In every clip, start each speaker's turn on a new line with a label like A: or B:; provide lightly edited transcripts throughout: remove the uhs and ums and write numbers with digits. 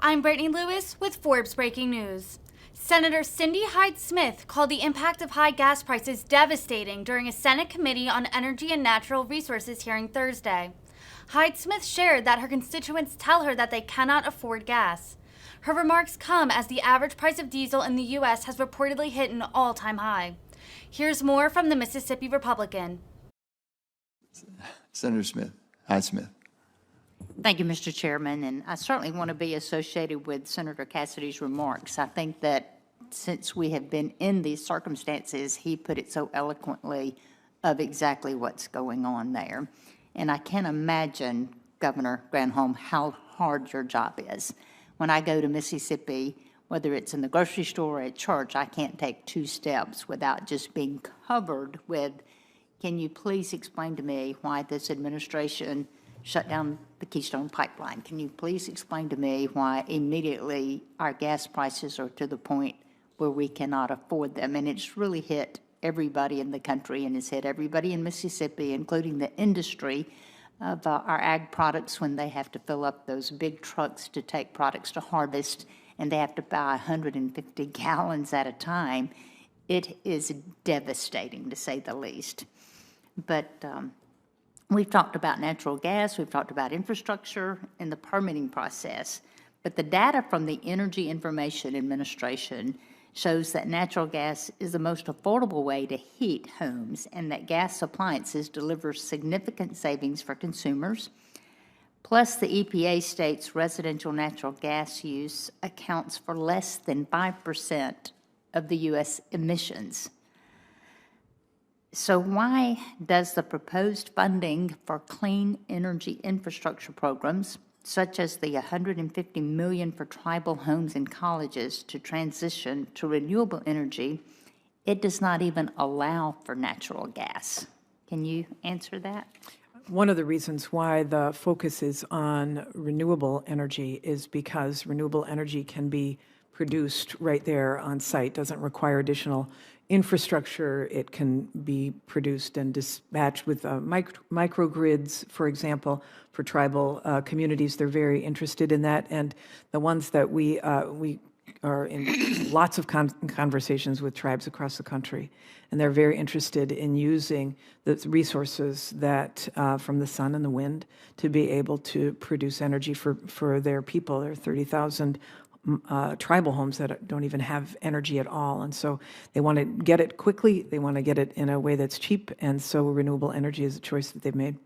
A: I'm Brittany Lewis with Forbes Breaking News. Senator Cindy Hyde-Smith called the impact of high gas prices devastating during a Senate Committee on Energy and Natural Resources hearing Thursday. Hyde-Smith shared that her constituents tell her that they cannot afford gas. Her remarks come as the average price of diesel in the U.S. has reportedly hit an all-time high. Here's more from the Mississippi Republican.
B: Senator Smith, Hyde-Smith.
C: Thank you, Mr. Chairman, and I certainly want to be associated with Senator Cassidy's remarks. I think that since we have been in these circumstances, he put it so eloquently of exactly what's going on there. And I can't imagine, Governor Granholm, how hard your job is. When I go to Mississippi, whether it's in the grocery store or at church, I can't take 2 steps without just being covered with, can you please explain to me why this administration shut down the Keystone pipeline? Can you please explain to me why immediately our gas prices are to the point where we cannot afford them? And it's really hit everybody in the country, and it's hit everybody in Mississippi, including the industry of our ag products when they have to fill up those big trucks to take products to harvest, and they have to buy 150 gallons at a time. It is devastating, to say the least. But we've talked about natural gas, we've talked about infrastructure and the permitting process, but the data from the Energy Information Administration shows that natural gas is the most affordable way to heat homes and that gas appliances deliver significant savings for consumers. Plus, the EPA states residential natural gas use accounts for less than 5% of the U.S. emissions. So why does the proposed funding for clean energy infrastructure programs, such as the $150 million for tribal homes and colleges to transition to renewable energy, it does not even allow for natural gas? Can you answer that?
D: One of the reasons why the focus is on renewable energy is because renewable energy can be produced right there on site, doesn't require additional infrastructure. It can be produced and dispatched with microgrids, for example, for tribal communities. They're very interested in that, and the ones that we are in lots of conversations with tribes across the country, and they're very interested in using the resources that from the sun and the wind to be able to produce energy for their people. There are 30,000 tribal homes that don't even have energy at all. And so they want to get it quickly, they want to get it in a way that's cheap, and so renewable energy is a choice that they've made.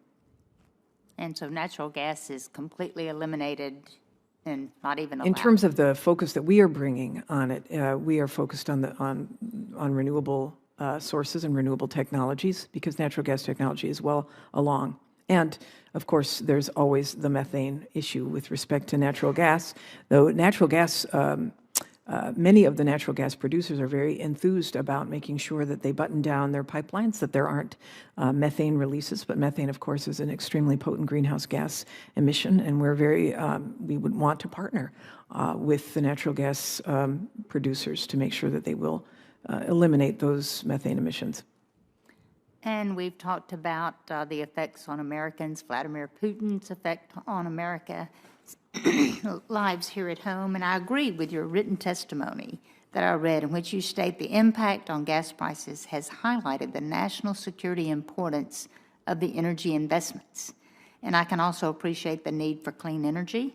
D: And
C: so natural gas is completely eliminated and not even allowed?
D: In terms of the focus that we are bringing on it, we are focused on renewable sources and renewable technologies, because natural gas technology is well along. And, of course, there's always the methane issue with respect to natural gas, though natural gas, many of the natural gas producers are very enthused about making sure that they button down their pipelines, that there aren't methane releases. But methane, of course, is an extremely potent greenhouse gas emission, and we would want to partner with the natural gas producers to make sure that they will eliminate those methane emissions.
C: And we've talked about the effects on Americans, Vladimir Putin's effect on America's lives here at home. And I agree with your written testimony that I read, in which you state the impact on gas prices has highlighted the national security importance of the energy investments. And I can also appreciate the need for clean energy,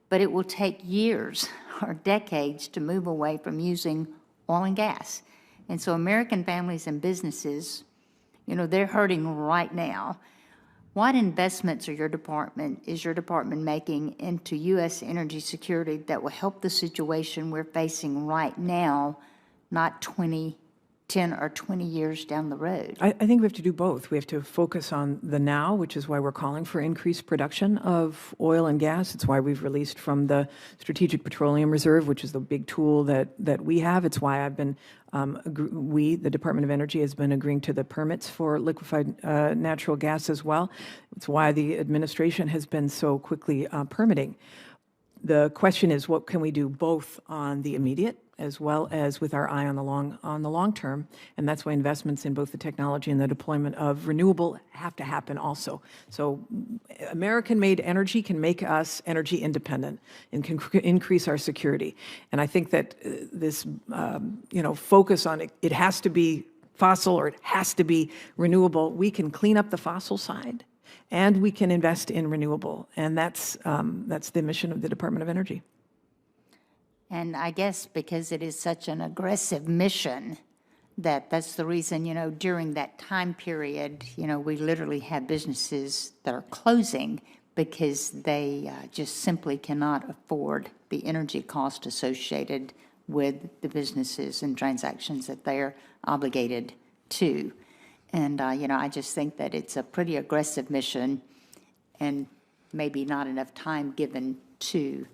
C: but it will take years or decades to move away from using oil and gas. And so American families and businesses, they're hurting right now. What investments is your department making into U.S. energy security that will help the situation we're facing right now, not 10 or 20 years down the road?
D: I think we have to do both. We have to focus on the now, which is why we're calling for increased production of oil and gas. It's why we've released from the Strategic Petroleum Reserve, which is the big tool that we have. It's why I've been, the Department of Energy has been agreeing to the permits for liquefied natural gas as well. It's why the administration has been so quickly permitting. The question is, what can we do both on the immediate as well as with our eye on the long term? And that's why investments in both the technology and the deployment of renewable have to happen also. So American-made energy can make us energy independent and can increase our security. And I think that this focus on it has to be fossil or it has to be renewable. We can clean up the fossil side, and we can invest in renewable, and that's the mission of the Department of Energy.
C: And I guess because it is such an aggressive mission, that's the reason, during that time period, we literally have businesses that are closing because they just simply cannot afford the energy cost associated with the businesses and transactions that they're obligated to. And, I just think that it's a pretty aggressive mission and maybe not enough time given to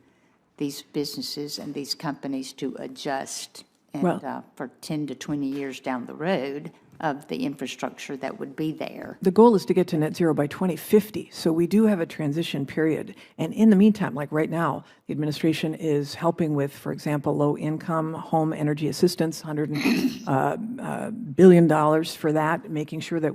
C: these businesses and these companies to adjust and for 10 to 20 years down the road of the infrastructure that would be there.
D: The goal is to get to net zero by 2050. So we do have a transition period. And in the meantime, like right now, the administration is helping with, for example, low-income home energy assistance, $100 billion for that, making sure that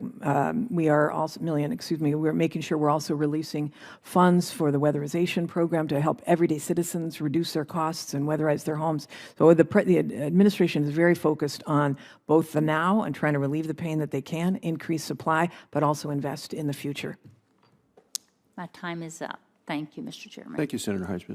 D: we're making sure we're also releasing funds for the weatherization program to help everyday citizens reduce their costs and weatherize their homes. So the administration is very focused on both the now and trying to relieve the pain that they can, increase supply, but also invest in the future.
C: My time is up. Thank you, Mr. Chairman.
B: Thank you, Senator Hyde-Smith.